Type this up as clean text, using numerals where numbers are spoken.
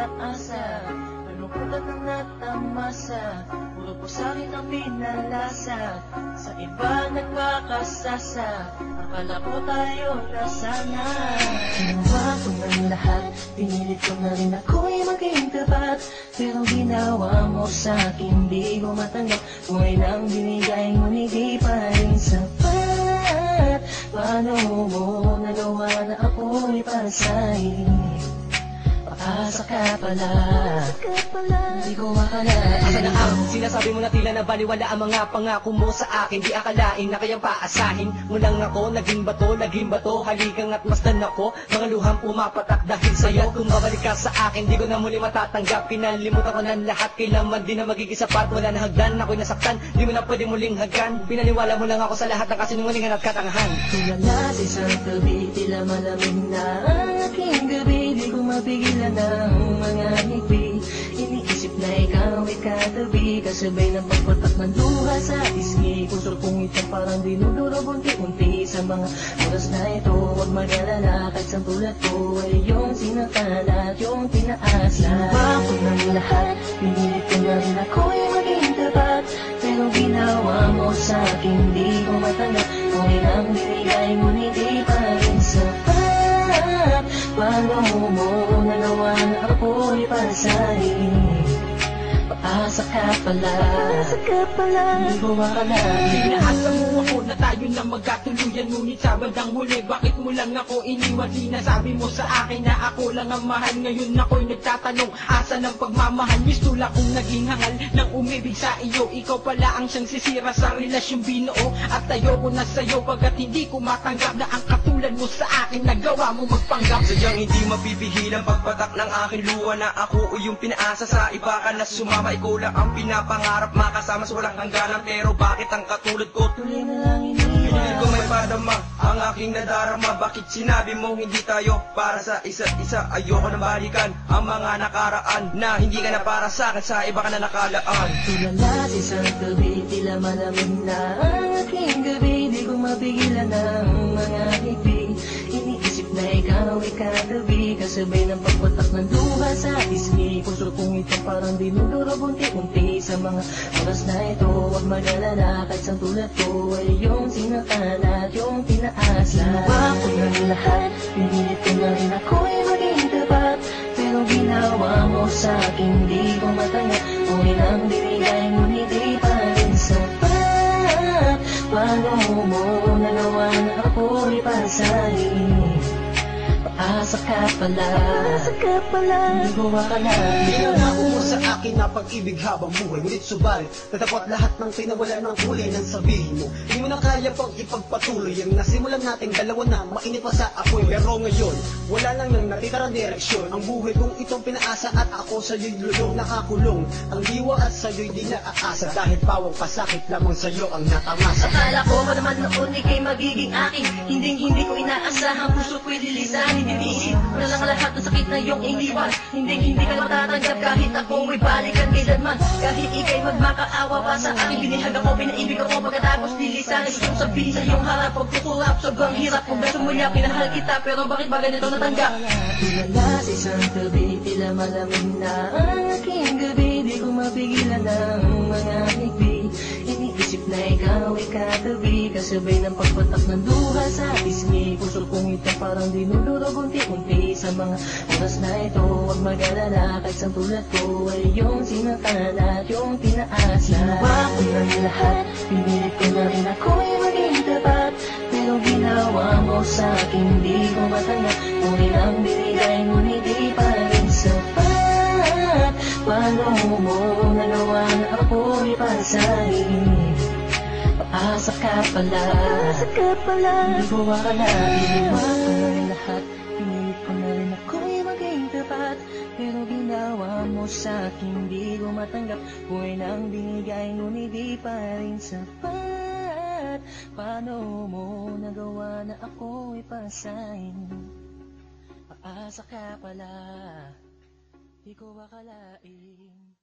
pinaasa, kalungkutan ang natamasa, puro po sa'kin ang pinalasa, sa iba nagpakasasa, akala ko tayo na sana. Ginawa ko ng lahat, pinilit ko na rin ako'y maging tapat, pero ginawa mo sa'kin di ko matanggap, kung ay lang binigay ngunit di pa rin sapat. Paano mo nagawa na ako'y para sa'yo? Paasa ka pala, hindi ko akalain. Asa na ang sinasabi mo na tila na baliwala ang mga pangako mo sa akin? Di akalain na kayang paasahin mo lang ako. Naging bato, haligang at masdan ako. Mga luhang pumapatak dahil sa'yo. Kung babalik ka sa akin, di ko na muli matatanggap. Kinalimutan ko ng lahat, kailangan di na magiging sapat. Wala na hagdan, ako'y nasaktan, di mo na pwede muling haggan. Pinaniwala mo lang ako sa lahat ng kasinungalingan at katangahan. Tulala sa isang gabi, tila malamig na ang aking gabi. Di ko mapigilan ng mga ngiti, iniisip na ikaw ay katabi, kasabay ng pagpatak ng luha sa pisngi. Puso kong ito parang dinudurog unti-unti sa mga oras na ito. Huwag mag-alala, kahit sa tulad ko ay yung sinaktan at yung pinaasa. Ginawa ko ng lahat, pinilit ko na rin ako'y maging tapat, pero ginawa mo sa'kin di ko matanggap, kung ilang binigay ngunit di pa rin sapat. Paano mo nagawa na ako'y para sa'yo? Paasa ka pala, hindi ko akalain. Inaasa mo ako na tayo na magkatuluyan, ngunit sa bandang huli, bakit mo lang ako iniwan? Sinasabi mo sa akin na ako lang ang mahal. Ngayon ako'y nagtatanong, asa ng pagmamahal? Gusto lang kong naging hangal ng umibig sa iyo. Ikaw pala ang siyang sisira sa relasyong binuo, at ayoko na sa'yo pagkat hindi ko matanggap na ang katulad mo sa akin nagawa mo magpanggap. Sadyang hindi mapipigil ang pagpatak ng aking luha na ako o yung pinaasa sa iba ka na sumama. Ikaw lang ang pinapangarap, makasama sa walang hangganan, pero bakit ang katulad ko Tuloy na lang pinilit ko may padama ang aking nadarama? Bakit sinabi mo hindi tayo para sa isa't isa? Ayoko na balikan ang mga nakaraan na hindi ka na para sa akin, sa iba ka na nakalaan. Tulala sa isang gabi, tila malamig na ang aking gabi. Di ko mapigilan ng mga ngiti, iniisip na ikaw ay katabi, kasabay ng pagpatak ng luha sa pisngi. Puso kong ito parang dinudurog unti-unti sa mga oras na ito. Huwag mag-alala, kahit sa tulad ko ay yung sinaktan at yung pinaasa. Ginawa ko ng lahat, pinilit ko na rin ako'y maging tapat, pero ginawa mo sa'kin di ko matanggap, kung ilang binigay ngunit di pa rin sapat. Paano mo nagawa na ako'y para sa'yo? Paasa ka pala, hindi ko akalain. Pinangako mo sa akin na pag-ibig habang buhay, ngunit subalit natapot lahat ng pinawala ng kulay ng sabihin mo. Hindi mo na kaya pang ipagpatuloy ang nasimulan nating dalawa na mainit pa sa apoy. Pero ngayon, wala lang nang natitirang direksyon. Ang buhay kong itong pinaasa at ako sa'yo'y lulong nakakulong. Ang diwa at sa'yo'y di naaasa, dahil pawang pasakit lamang sa'yo ang natamasa. Akala ko pa naman noon ika'y magiging akin, hindi ko inaasahan, puso ko'y lilisanin. Iniisip ko na lang lahat ng sakit na iyong iniwan, hindi ka na matatanggap kahit ako ay balikan kailanman. Kahit ika'y magmakaawa pa sa akin, binihag ako, pinaibig ako, pagkatapos lilisanin. Gustong sabihin sa iyong harap, pagkukulap, sobrang hirap. Kung beso mo niya, pinahal kita, pero bakit ba ganito natanggap? Tulala sa isang gabi, tila malamig na ang aking gabi. Di ko mapigilan ng mga ngiti, iniisip na ikaw ay katabi, kasabay ng pagpatak ng luha sa pisngi. Puso kong ito parang dinudurog unti-unti sa mga oras na ito. Huwag mag-alala, kahit sa tulad ko ay yung sinaktan at yung pinaasa. Ginawa ko ng lahat, pinilit ko na rin ako'y maging tapat, pero ginawa mo sa'kin di ko matanggap, kung ilang binigay ngunit di pa rin sapat. Paano mo nagawa na ako'y para sa'yo? Paasa ka pala, hindi ko akalain. Ginawa ko ng lahat, pinilit ko na rin ako'y maging tapat, pero ginawa mo sa'kin di ko matanggap, kung ilang binigay ngunit di pa rin sapat. Paano mo nagawa na ako'y para sa'yo? Paasa ka pala, di ko akalain.